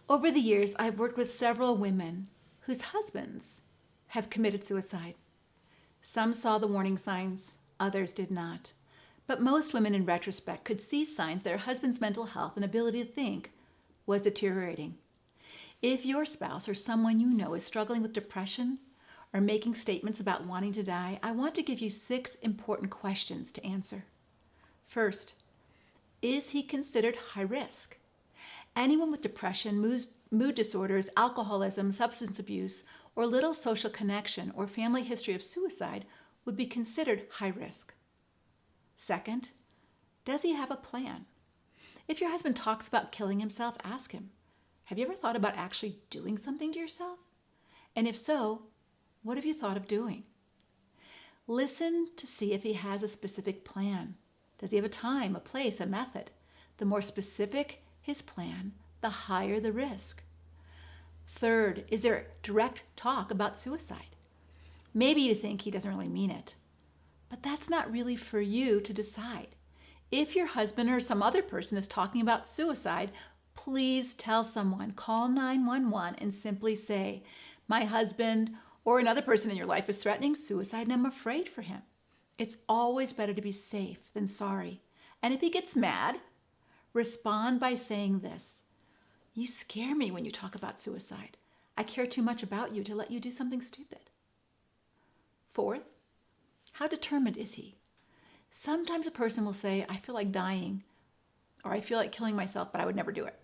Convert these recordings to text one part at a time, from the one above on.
Over the years, I've worked with several women whose husbands have committed suicide. Some saw the warning signs, others did not. But most women, in retrospect, could see signs that their husband's mental health and ability to think was deteriorating. If your spouse or someone you know is struggling with depression or making statements about wanting to die, I want to give you 6 important questions to answer. First, is he considered high risk? Anyone with depression, mood disorders, alcoholism, substance abuse, or little social connection or family history of suicide would be considered high risk. Second, does he have a plan? If your husband talks about killing himself, ask him, have you ever thought about actually doing something to yourself? And if so, what have you thought of doing? Listen to see if he has a specific plan. Does he have a time, a place, a method? The more specific his plan, the higher the risk. Third, is there direct talk about suicide? Maybe you think he doesn't really mean it, but that's not really for you to decide. If your husband or some other person is talking about suicide, please tell someone. Call 911 and simply say, my husband or another person in your life is threatening suicide and I'm afraid for him. It's always better to be safe than sorry. And if he gets mad, respond by saying this: you scare me when you talk about suicide. I care too much about you to let you do something stupid. Fourth, how determined is he? Sometimes a person will say, I feel like dying, or I feel like killing myself, but I would never do it.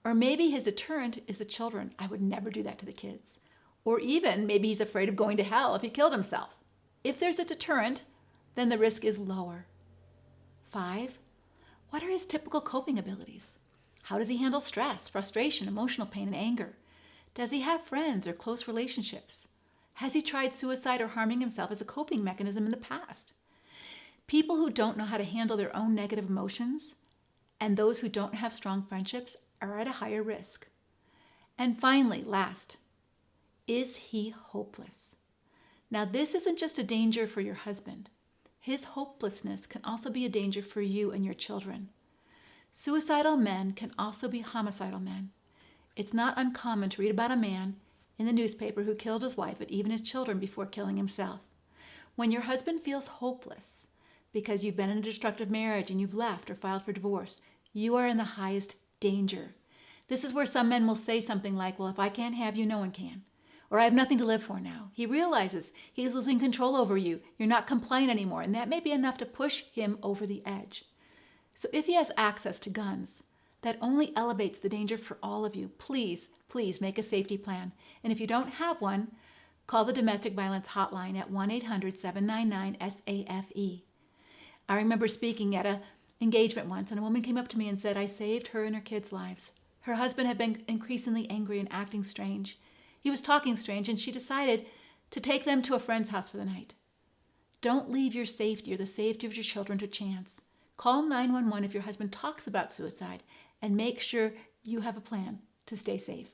Or maybe his deterrent is the children. I would never do that to the kids. Or even maybe he's afraid of going to hell if he killed himself. If there's a deterrent, then the risk is lower. 5, what are his typical coping abilities? How does he handle stress, frustration, emotional pain, and anger? Does he have friends or close relationships? Has he tried suicide or harming himself as a coping mechanism in the past? People who don't know how to handle their own negative emotions and those who don't have strong friendships are at a higher risk. And finally, last, is he hopeless? Now, this isn't just a danger for your husband. His hopelessness can also be a danger for you and your children. Suicidal men can also be homicidal men. It's not uncommon to read about a man in the newspaper who killed his wife and even his children before killing himself. When your husband feels hopeless because you've been in a destructive marriage and you've left or filed for divorce, you are in the highest danger. This is where some men will say something like, well, if I can't have you, no one can. Or I have nothing to live for now. He realizes he's losing control over you. You're not compliant anymore, and that may be enough to push him over the edge. So if he has access to guns, that only elevates the danger for all of you. Please, please make a safety plan. And if you don't have one, call the domestic violence hotline at 1-800-799-SAFE. I remember speaking at an engagement once, and a woman came up to me and said, I saved her and her kids' lives. Her husband had been increasingly angry and acting strange. He was talking strange, and she decided to take them to a friend's house for the night. Don't leave your safety or the safety of your children to chance. Call 911 if your husband talks about suicide, and make sure you have a plan to stay safe.